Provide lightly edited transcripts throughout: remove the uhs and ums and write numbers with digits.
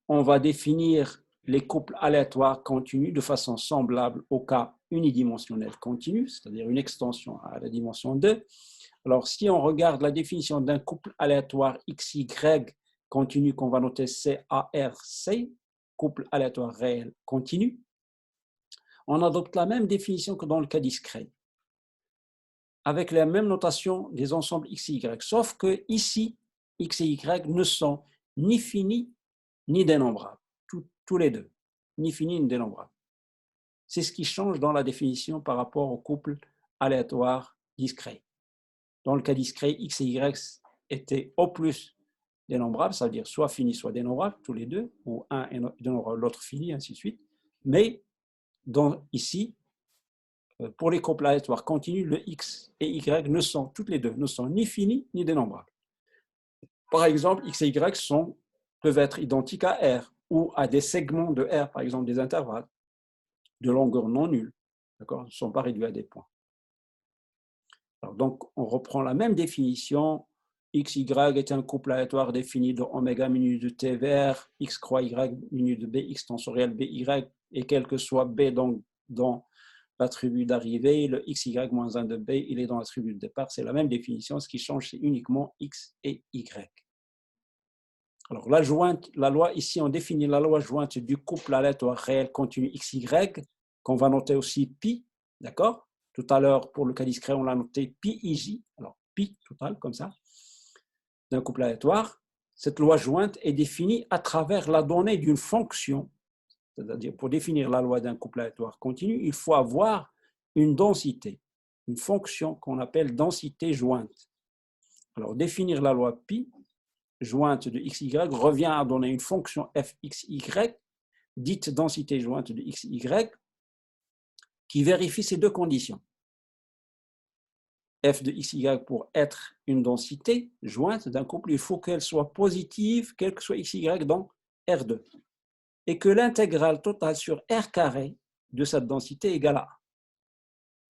on va définir les couples aléatoires continus de façon semblable au cas unidimensionnel continu, c'est-à-dire une extension à la dimension 2. Alors, si on regarde la définition d'un couple aléatoire XY continu qu'on va noter CARC, couple aléatoire réel continu, on adopte la même définition que dans le cas discret, avec la même notation des ensembles XY, sauf que ici, X et Y ne sont ni finis ni dénombrables, tous les deux, ni finis ni dénombrables. C'est ce qui change dans la définition par rapport au couple aléatoire discret. Dans le cas discret, X et Y étaient au plus dénombrables, ça veut dire soit finis, soit dénombrables, tous les deux, ou un est dénombrable, l'autre fini, ainsi de suite. Mais ici, pour les couples aléatoires continus, le X et Y ne sont, toutes les deux, ne sont ni finis ni dénombrables. Par exemple, X et Y peuvent être identiques à R ou à des segments de R, par exemple des intervalles de longueur non nulle, d'accord, ne sont pas réduits à des points. Alors, donc, on reprend la même définition. X, Y est un couple aléatoire défini de oméga minus de T vers X croix Y minus de B, X tensoriel B, Y, et quel que soit B donc, dans l'attribut d'arrivée, le XY moins 1 de B, il est dans l'attribut de départ. C'est la même définition. Ce qui change, c'est uniquement X et Y. Alors, la loi, ici, on définit la loi jointe du couple aléatoire réel continu XY, qu'on va noter aussi pi, d'accord? Tout à l'heure, pour le cas discret, on l'a noté pi IJ, alors pi total, comme ça, d'un couple aléatoire. Cette loi jointe est définie à travers la donnée d'une fonction. C'est-à-dire, pour définir la loi d'un couple aléatoire continu, il faut avoir une densité, une fonction qu'on appelle densité jointe. Alors, définir la loi pi jointe de XY revient à donner une fonction fxy, dite densité jointe de xy, qui vérifie ces deux conditions. F de xy pour être une densité jointe d'un couple, il faut qu'elle soit positive, quel que soit xy dans R2, et que l'intégrale totale sur R carré de cette densité est égale à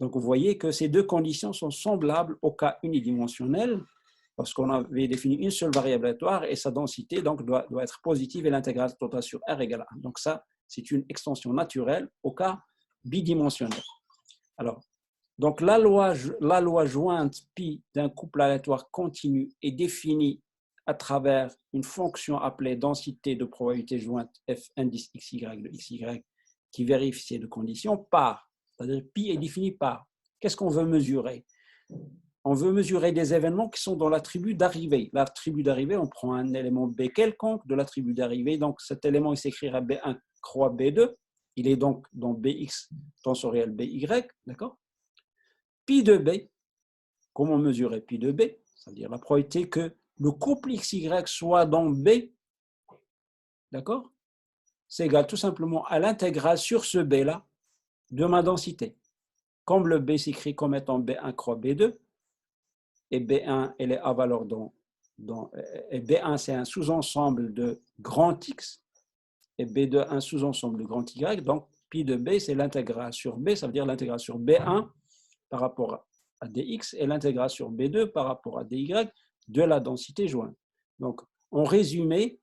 1. Donc vous voyez que ces deux conditions sont semblables au cas unidimensionnel, parce qu'on avait défini une seule variable aléatoire et sa densité donc, doit être positive et l'intégrale totale sur R égale à 1. Donc ça, c'est une extension naturelle au cas bidimensionnel. Alors, donc la loi jointe pi d'un couple aléatoire continu est définie à travers une fonction appelée densité de probabilité jointe f indice xy de xy qui vérifie ces deux conditions par, c'est-à-dire pi est défini par. Qu'est-ce qu'on veut mesurer? On veut mesurer des événements qui sont dans l'attribut d'arrivée. L'attribut d'arrivée, on prend un élément B quelconque de l'attribut d'arrivée. Donc, cet élément, il s'écrira B1 croix B2. Il est donc dans BX tensoriel BY, d'accord? Pi de B, comment mesurer pi de B? C'est-à-dire la probabilité que le couple XY soit dans B, d'accord? C'est égal tout simplement à l'intégrale sur ce B-là de ma densité. Comme le B s'écrit comme étant B1 croix B2, et B1, elle est à valeur et B1, c'est un sous-ensemble de grand X, et B2, un sous-ensemble de grand Y. Donc, pi de B, c'est l'intégrale sur B, ça veut dire l'intégrale sur B1 par rapport à dx et l'intégrale sur B2 par rapport à dy de la densité jointe. Donc, en résumé,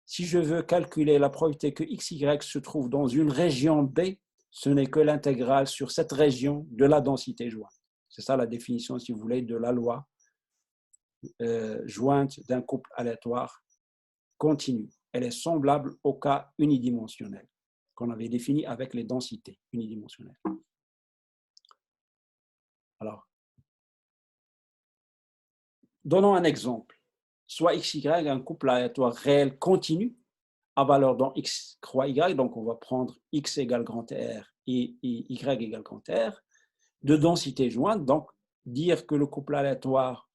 si je veux calculer la probabilité que xy se trouve dans une région B, ce n'est que l'intégrale sur cette région de la densité jointe. C'est ça la définition, si vous voulez, de la loi jointe d'un couple aléatoire continu. Elle est semblable au cas unidimensionnel qu'on avait défini avec les densités unidimensionnelles. Alors, donnons un exemple. Soit XY, un couple aléatoire réel continu à valeur dans X croix Y, donc on va prendre X égale grand R et Y égale grand R, de densité jointe, donc dire que le couple aléatoire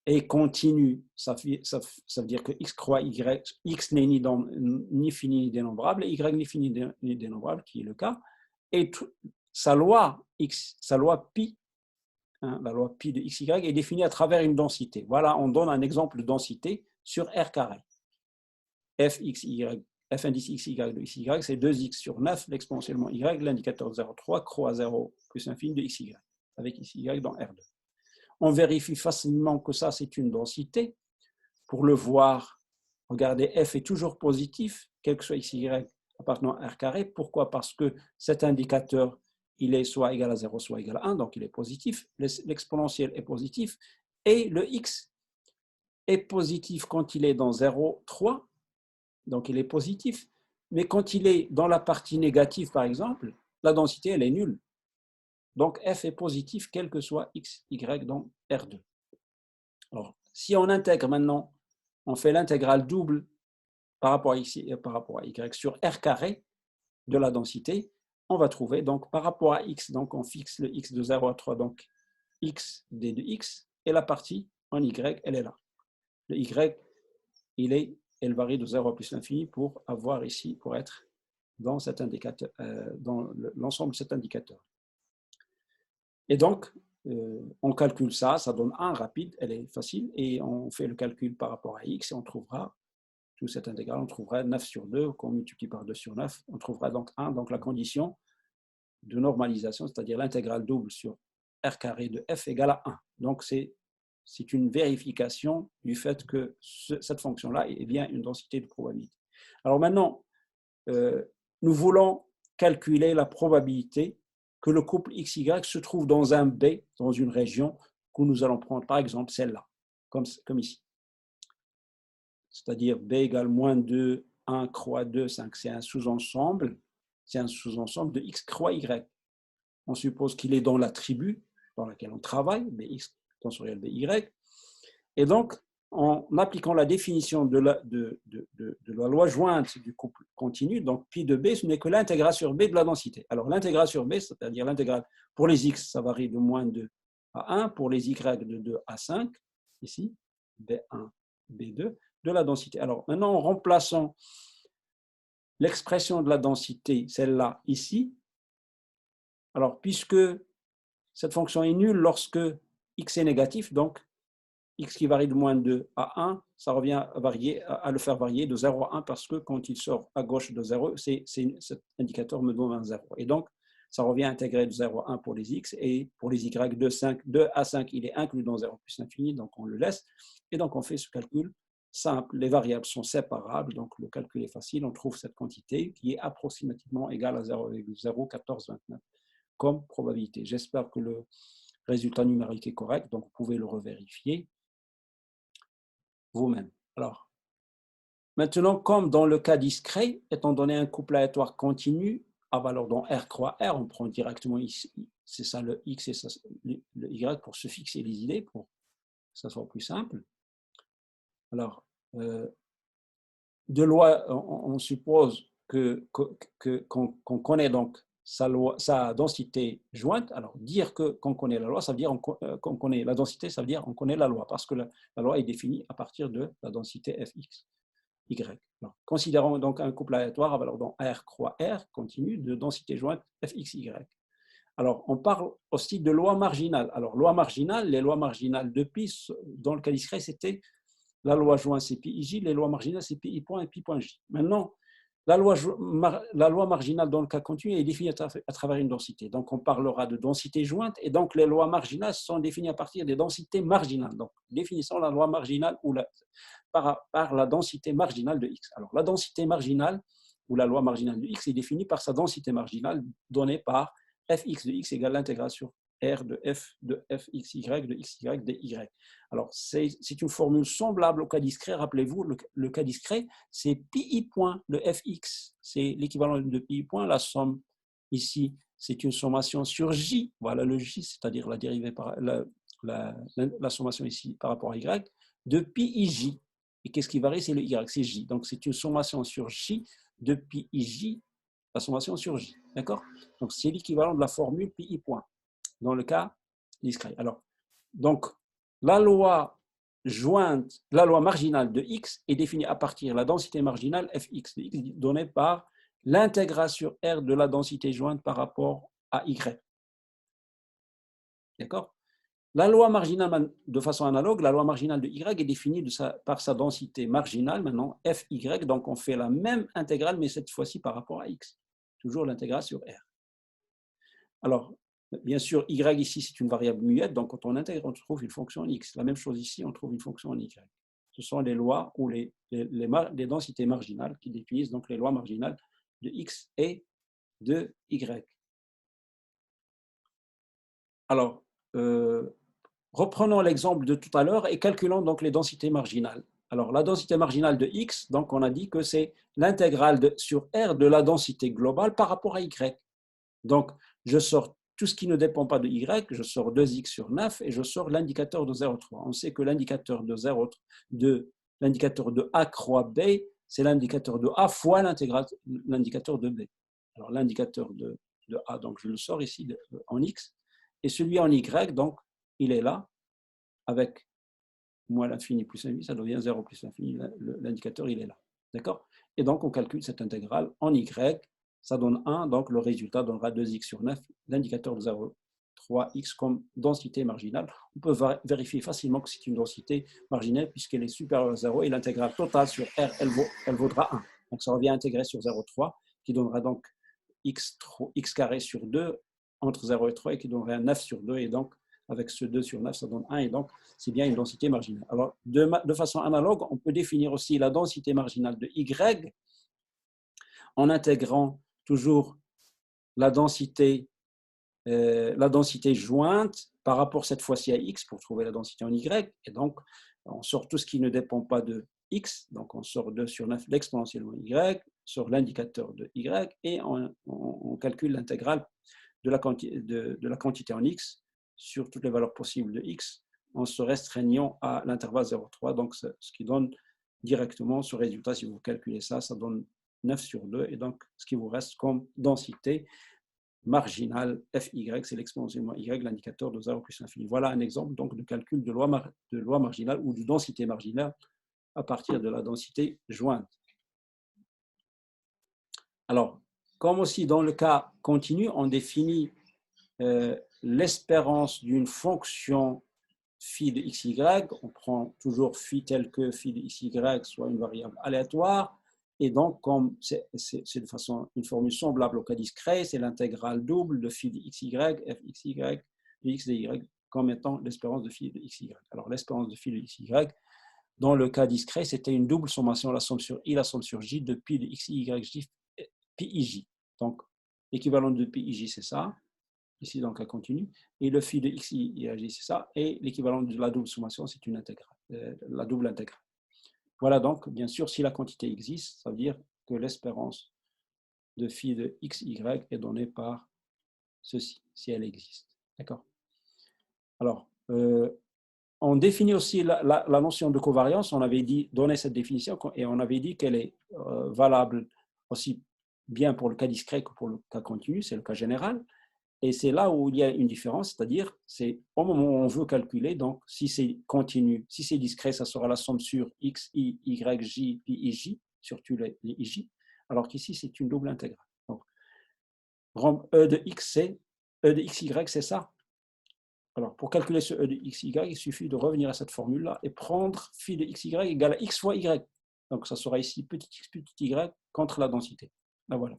est continu, ça veut dire que X croix Y, X n'est ni fini ni dénombrable, et Y n'est fini ni dénombrable, qui est le cas, et sa loi pi, la loi pi de XY est définie à travers une densité. Voilà, on donne un exemple de densité sur R carré. F indice XY de XY, c'est 2x sur 9, l'exponentiellement Y, l'indicateur 0,3, croix 0 plus infini de XY, avec XY dans R2. On vérifie facilement que ça, c'est une densité. Pour le voir, regardez, f est toujours positif, quel que soit x, y appartenant à r carré. Pourquoi? Parce que cet indicateur, il est soit égal à 0, soit égal à 1, donc il est positif. L'exponentiel est positif. Et le x est positif quand il est dans 0, 3, donc il est positif. Mais quand il est dans la partie négative, par exemple, la densité, elle est nulle. Donc f est positif, quel que soit x, y dans R2. Alors, si on intègre maintenant, on fait l'intégrale double par rapport à x et par rapport à y sur R carré de la densité, on va trouver, donc par rapport à x, donc on fixe le x de 0 à 3, donc x d de x, et la partie en y, elle est là. Le y, elle varie de 0 à plus l'infini pour avoir ici, pour être dans cet indicateur, dans l'ensemble de cet indicateur. Et donc, on calcule ça, ça donne 1 rapide, elle est facile, et on fait le calcul par rapport à x, et on trouvera tout cet intégral, on trouvera 9 sur 2, qu'on multiplie par 2 sur 9, on trouvera donc 1, donc la condition de normalisation, c'est-à-dire l'intégrale double sur r carré de f égale à 1. Donc, c'est une vérification du fait que cette fonction-là est bien une densité de probabilité. Alors maintenant, nous voulons calculer la probabilité que le couple XY se trouve dans un B, dans une région que nous allons prendre, par exemple, celle-là, comme ici. C'est-à-dire B égale moins 2, 1 croix 2, 5. C'est un sous-ensemble de X croix Y. On suppose qu'il est dans la tribu dans laquelle on travaille, BX tensoriel BY. Et donc, en appliquant la définition de la loi jointe du couple continu, donc pi de B, ce n'est que l'intégrale sur B de la densité. Alors, l'intégrale sur B, c'est-à-dire l'intégrale pour les X, ça varie de moins 2 à 1, pour les Y de 2 à 5, ici, B1, B2, de la densité. Alors, maintenant, en remplaçant l'expression de la densité, celle-là, ici, alors, puisque cette fonction est nulle lorsque X est négatif, donc x qui varie de moins 2 à 1, ça revient à le faire varier de 0 à 1 parce que quand il sort à gauche de 0, cet indicateur me donne un 0. Et donc, ça revient à intégrer de 0 à 1 pour les x et pour les y de 2 à 5, il est inclus dans 0 plus l'infini, donc on le laisse. Et donc, on fait ce calcul simple. Les variables sont séparables, donc le calcul est facile. On trouve cette quantité qui est approximativement égale à 0,01429 comme probabilité. J'espère que le résultat numérique est correct, donc vous pouvez le revérifier vous-même. Alors, maintenant, comme dans le cas discret, étant donné un couple aléatoire continu à valeur dans R croix R, on prend directement ici, c'est ça le X et ça, le Y pour se fixer les idées, pour que ça soit plus simple. Alors, de loi, on suppose qu'on connaît donc sa densité jointe. Alors, dire qu'on connaît la loi, ça veut dire qu'on connaît la densité, ça veut dire qu'on connaît la loi, parce que la loi est définie à partir de la densité fx, y. Alors, considérons donc un couple aléatoire à valeur dans R croix R continue de densité jointe fx, y. Alors, on parle aussi de loi marginale. Alors, loi marginale, les lois marginales de pi, dans le cas discret, c'était la loi jointe, c'est pi ij, les lois marginales, c'est pi i point et pi point j. Maintenant, la loi marginale dans le cas continu est définie à travers une densité. Donc, on parlera de densité jointe et donc les lois marginales sont définies à partir des densités marginales. Donc, définissons la loi marginale par la densité marginale de x. Alors, la densité marginale ou la loi marginale de x est définie par sa densité marginale donnée par fx de x égale l'intégrale sur R de fxy de xy dy. Alors, c'est une formule semblable au cas discret. Rappelez-vous, le cas discret, c'est pi point, le fx, c'est l'équivalent de pi point. La somme ici, c'est une sommation sur j. Voilà le j, c'est-à-dire la dérivée par la sommation ici par rapport à y, de pi ij. Et qu'est-ce qui varie? C'est le y, c'est j. Donc, c'est une sommation sur j de pi ij, la sommation sur j. D'accord? Donc, c'est l'équivalent de la formule pi point dans le cas discret. Alors, donc, la loi jointe, la loi marginale de x est définie à partir de la densité marginale fx de x donnée par l'intégral sur R de la densité jointe par rapport à y. D'accord? La loi marginale, de façon analogue, la loi marginale de y est définie par sa densité marginale, maintenant fy, donc on fait la même intégrale, mais cette fois-ci par rapport à x. Toujours l'intégrale sur R. Alors, bien sûr, y ici, c'est une variable muette, donc quand on intègre, on trouve une fonction en x. La même chose ici, on trouve une fonction en y. ce sont les lois ou les densités marginales qui définissent donc les lois marginales de X et de Y. Alors, reprenons l'exemple de tout à l'heure et calculons donc les densités marginales. Alors, la densité marginale de X, donc on a dit que c'est l'intégrale sur R de la densité globale par rapport à Y. Donc, je sors tout ce qui ne dépend pas de Y, je sors 2X sur 9 et je sors l'indicateur de 0,3. On sait que l'indicateur l'indicateur de A croix B, c'est l'indicateur de A fois l'indicateur de B. Alors, l'indicateur de A, donc je le sors ici en X, et celui en Y, donc, il est là, avec moins l'infini plus l'infini, ça devient 0 plus l'infini, l'indicateur, il est là. D'accord? Et donc, on calcule cette intégrale en Y, ça donne 1, donc le résultat donnera 2x sur 9, l'indicateur de 0,3x comme densité marginale. On peut vérifier facilement que c'est une densité marginale puisqu'elle est supérieure à 0 et l'intégrale totale sur R, elle vaudra 1. Donc, ça revient à intégrer sur 0,3 qui donnera donc x carré sur 2 entre 0 et 3 et qui donnerait un 9 sur 2 et donc avec ce 2 sur 9, ça donne 1 et donc c'est bien une densité marginale. Alors, de façon analogue, on peut définir aussi la densité marginale de Y en intégrant toujours la densité jointe par rapport cette fois-ci à X pour trouver la densité en Y. Et donc, on sort tout ce qui ne dépend pas de X. Donc, on sort 2 sur 9 l'exponentielle de Y, sur l'indicateur de Y et on calcule l'intégrale de la quantité en X sur toutes les valeurs possibles de X en se restreignant à l'intervalle 0,3. Donc, ce qui donne directement ce résultat, si vous calculez ça, ça donne 9 sur 2. Et donc, ce qui vous reste comme densité marginale FY, c'est l'exponentiellement Y, l'indicateur de 0 plus l'infini. Voilà un exemple donc, de calcul de loi marginale ou de densité marginale à partir de la densité jointe. Alors, comme aussi dans le cas continu, on définit l'espérance d'une fonction phi de xy, on prend toujours phi tel que phi de xy soit une variable aléatoire, et donc comme c'est de façon une formule semblable au cas discret, c'est l'intégrale double de phi de xy, fxy, de x de y, comme étant l'espérance de phi de xy. Alors l'espérance de phi de xy, dans le cas discret, c'était une double sommation, la somme sur i, la somme sur j, de pi de xy, j, pi, donc l'équivalent de pi, c'est ça, ici dans le cas continu, et le phi de x, c'est ça, et l'équivalent de la double sommation, c'est une intégrale, la double intégrale. Voilà donc, bien sûr, si la quantité existe, ça veut dire que l'espérance de phi de x, y est donnée par ceci, si elle existe. D'accord? Alors, on définit aussi la notion de covariance, on avait donné cette définition, et on avait dit qu'elle est valable aussi bien pour le cas discret que pour le cas continu, c'est le cas général. Et c'est là où il y a une différence, c'est-à-dire c'est au moment où on veut calculer, donc si c'est continu, si c'est discret, ça sera la somme sur x, i, y, j, pi, ij, surtout les ij, alors qu'ici c'est une double intégrale. Donc, E de x, E de xy, c'est ça. Alors, pour calculer ce E de xy, il suffit de revenir à cette formule-là et prendre phi de xy égale à x fois y. Donc, ça sera ici petit x, petit y contre la densité. Là, voilà.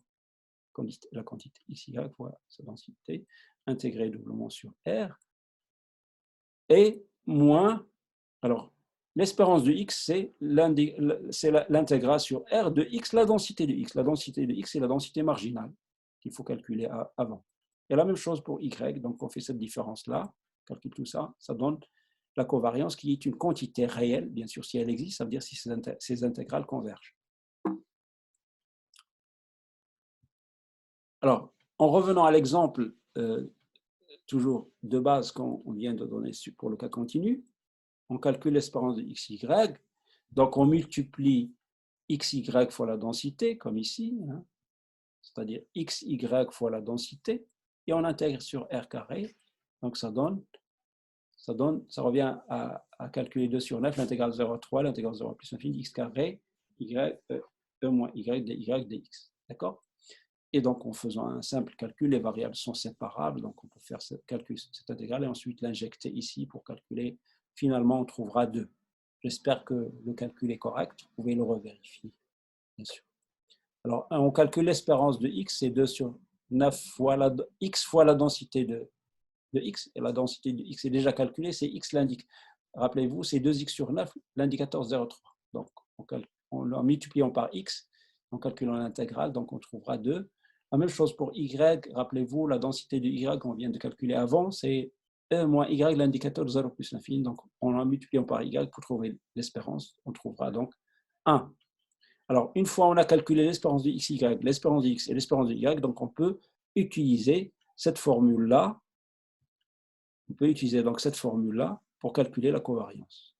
La quantité xy fois sa densité intégrée doublement sur R et moins, alors l'espérance de x c'est l'intégrale sur R de x, la densité de x. La densité de x c'est la densité marginale qu'il faut calculer avant. Et la même chose pour y, donc on fait cette différence-là, calcule tout ça, ça donne la covariance qui est une quantité réelle, bien sûr si elle existe, ça veut dire si ces intégrales convergent. Alors, en revenant à l'exemple toujours de base qu'on vient de donner pour le cas continu, on calcule l'espérance de xy, donc on multiplie xy fois la densité, comme ici, hein, c'est-à-dire xy fois la densité, et on intègre sur R carré, donc ça revient à calculer 2 sur 9, l'intégrale 0,3, l'intégrale 0 plus l'infini, x carré, e moins y dy dx, d'accord? Et donc, en faisant un simple calcul, les variables sont séparables. Donc, on peut faire cette intégrale et ensuite l'injecter ici pour calculer. Finalement, on trouvera 2. J'espère que le calcul est correct. Vous pouvez le revérifier, bien sûr. Alors, on calcule l'espérance de x, c'est 2 sur 9 fois x fois la densité de x. Et la densité de x est déjà calculée, c'est x l'indique. rappelez-vous, c'est 2x sur 9, l'indicateur 0,3. Donc, en multipliant par x, en calculant l'intégrale, donc on trouvera 2. La même chose pour y, rappelez-vous, la densité de y, on vient de calculer avant, c'est E moins y, l'indicateur de 0 plus l'infini. Donc, en multipliant par y pour trouver l'espérance, on trouvera donc 1. Alors, une fois on a calculé l'espérance de xy, l'espérance de x et l'espérance de y, donc on peut utiliser cette formule-là. On peut utiliser donc cette formule-là pour calculer la covariance.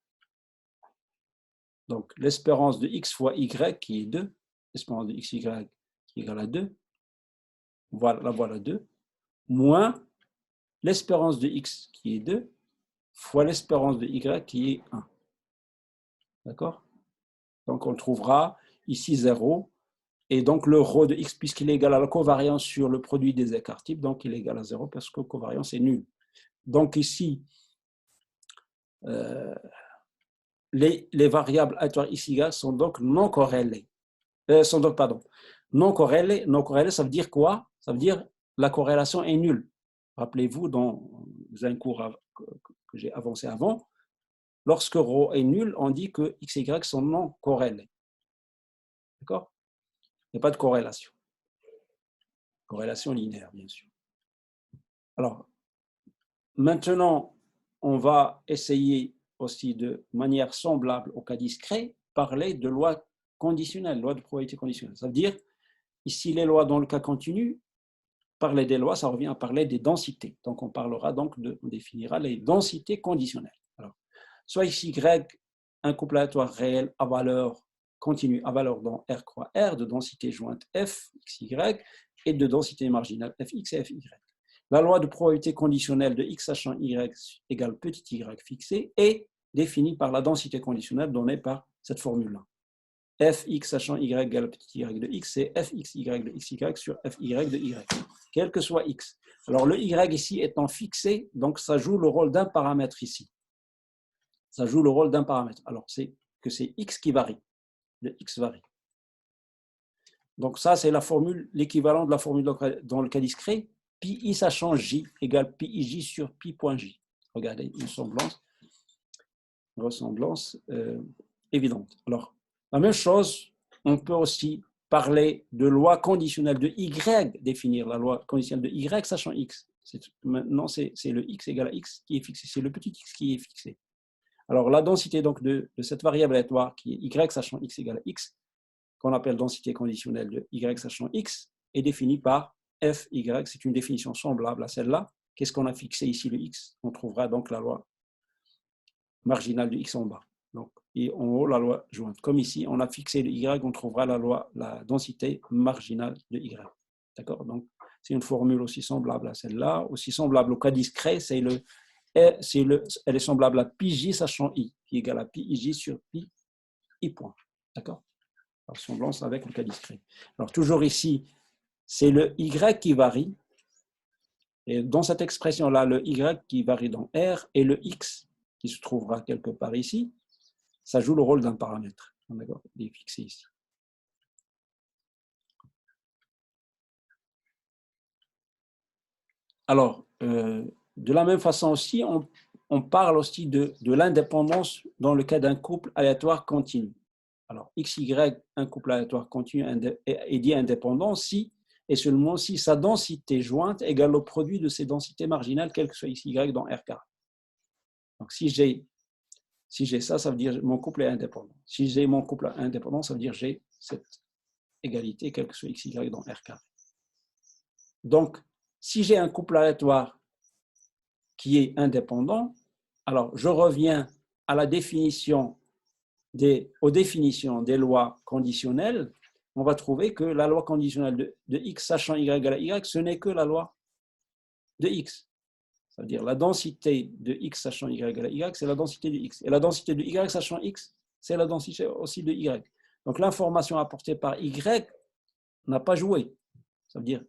Donc, l'espérance de x fois y qui est 2, l'espérance de xy qui est égale à 2, voilà 2, moins l'espérance de x qui est 2, fois l'espérance de y qui est 1. D'accord? Donc, on trouvera ici 0, et donc le ρ de x, puisqu'il est égal à la covariance sur le produit des écarts types, donc il est égal à 0 parce que la covariance est nulle. Donc ici, les variables aléatoires xy sont donc non corrélées. Non corrélées. Non corrélées, ça veut dire quoi? Ça veut dire la corrélation est nulle. Rappelez-vous, dans un cours que j'ai avancé avant, lorsque ρ est nul, on dit que x et y sont non corrélés. D'accord? Il n'y a pas de corrélation. Corrélation linéaire, bien sûr. Alors, maintenant, on va essayer aussi de manière semblable au cas discret, parler de loi conditionnelle, loi de probabilité conditionnelle. Ça veut dire, ici, les lois dans le cas continu, parler des lois, ça revient à parler des densités. Donc, on parlera donc on définira les densités conditionnelles. Alors, soit xy, un couple aléatoire réel à valeur continue, à valeur dans R croix R, de densité jointe f, xy, et de densité marginale fx et fy. La loi de probabilité conditionnelle de x sachant y égale petit y fixé est définie par la densité conditionnelle donnée par cette formule-là. Fx sachant y égale petit y de x, c'est fxy de xy sur fy de y, quel que soit x. Alors le y ici étant fixé, donc ça joue le rôle d'un paramètre ici. Ça joue le rôle d'un paramètre. Alors c'est que c'est x qui varie. Le x varie. Donc ça, c'est la formule, l'équivalent de la formule dans le cas discret. Pi i sachant j égale pi ij sur pi point j. Regardez, une ressemblance évidente. Alors, la même chose, on peut aussi parler de loi conditionnelle de y, définir la loi conditionnelle de y sachant x. Maintenant, c'est le x égale à x qui est fixé, c'est le petit x qui est fixé. Alors, la densité donc, de cette variable aléatoire qui est y sachant x égale à x, qu'on appelle densité conditionnelle de y sachant x, est définie par fy, c'est une définition semblable à celle-là. Qu'est-ce qu'on a fixé ici, le x? On trouvera donc la loi marginale de x en bas. Donc, et en haut, la loi jointe. Comme ici, on a fixé le y, on trouvera la densité marginale de y. D'accord? Donc, c'est une formule aussi semblable à celle-là, aussi semblable au cas discret, elle est semblable à pi j sachant i, qui est égal à pi ij sur pi i point. D'accord? Ressemblance avec le cas discret. Alors, toujours ici, c'est le y qui varie. Et dans cette expression-là, le y qui varie dans R et le x qui se trouvera quelque part ici, ça joue le rôle d'un paramètre. D'accord? Il est fixé ici. Alors, de la même façon aussi, on parle aussi de l'indépendance dans le cas d'un couple aléatoire continu. Alors, XY, un couple aléatoire continu est dit indépendant si et seulement si sa densité jointe égale au produit de ses densités marginales, quel que soit XY dans R carré. Donc, si j'ai ça, ça veut dire que mon couple est indépendant. Si j'ai mon couple indépendant, ça veut dire que j'ai cette égalité, quel que soit XY dans R carré. Donc, si j'ai un couple aléatoire qui est indépendant, alors je reviens à la définition aux définitions des lois conditionnelles. On va trouver que la loi conditionnelle de x sachant y égale à y, ce n'est que la loi de x. Ça veut dire la densité de x sachant y égale à y, c'est la densité de x. Et la densité de y sachant x, c'est la densité aussi de y. Donc l'information apportée par y n'a pas joué. Ça veut dire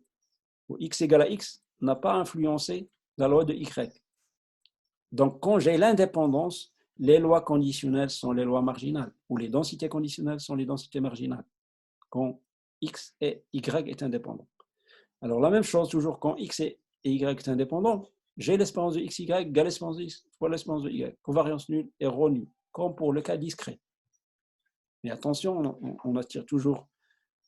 x égale à x n'a pas influencé la loi de y. Donc quand j'ai l'indépendance, les lois conditionnelles sont les lois marginales, ou les densités conditionnelles sont les densités marginales, quand x et y est indépendant. Alors la même chose, toujours quand x et y est indépendant, G l'espérance de xy égale l'espérance de x fois l'espérance de y. Covariance nulle et rho nul, comme pour le cas discret. Mais attention, on attire toujours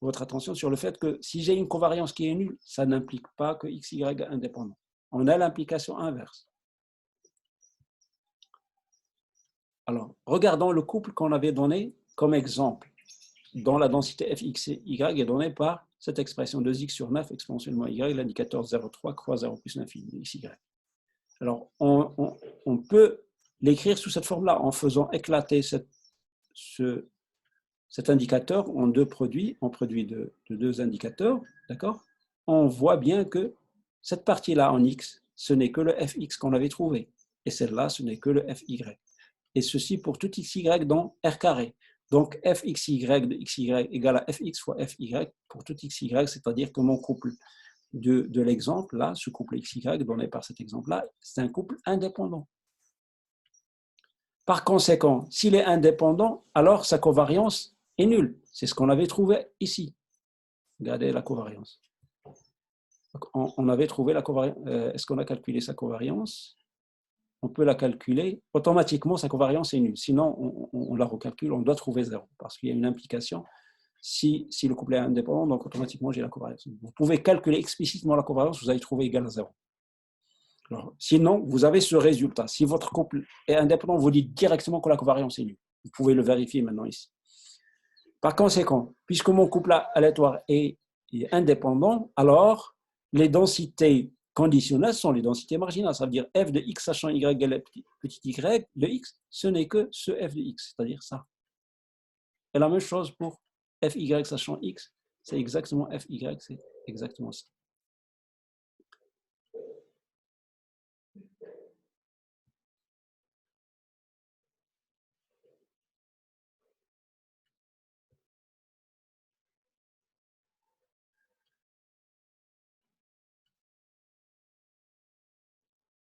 votre attention sur le fait que si j'ai une covariance qui est nulle, ça n'implique pas que xy est indépendant. On a l'implication inverse. Alors, regardons le couple qu'on avait donné comme exemple, dont la densité fx et y est donnée par cette expression 2x sur 9 exponentiellement y, l'indicateur 0,3 croix 0 plus l'infini de xy. Alors, on peut l'écrire sous cette forme-là en faisant éclater cet indicateur en deux produits, en produit de deux indicateurs, d'accord? On voit bien que cette partie-là en x, ce n'est que le fx qu'on avait trouvé, et celle-là, ce n'est que le fy. Et ceci pour tout xy dans R carré. Donc, fxy de xy égale à fx fois fy pour tout xy, c'est-à-dire que mon couple de l'exemple, là, ce couple xy donné par cet exemple-là, c'est un couple indépendant. Par conséquent, s'il est indépendant, alors sa covariance est nulle. C'est ce qu'on avait trouvé ici. Regardez la covariance. On avait trouvé la covariance. Est-ce qu'on a calculé sa covariance? On peut la calculer. Automatiquement, sa covariance est nulle. Sinon, on la recalcule, on doit trouver 0, parce qu'il y a une implication. Si le couple est indépendant, donc automatiquement, j'ai la covariance. Vous pouvez calculer explicitement la covariance, vous allez trouver égal à 0. Alors, sinon, vous avez ce résultat. Si votre couple est indépendant, vous dites directement que la covariance est nulle. Vous pouvez le vérifier maintenant ici. Par conséquent, puisque mon couple aléatoire est indépendant, alors les densités conditionnelles sont les densités marginales. Ça veut dire f de x sachant y égale petit y de x, ce n'est que ce f de x, c'est-à-dire ça. Et la même chose pour fy sachant x, c'est exactement fy, c'est exactement ça.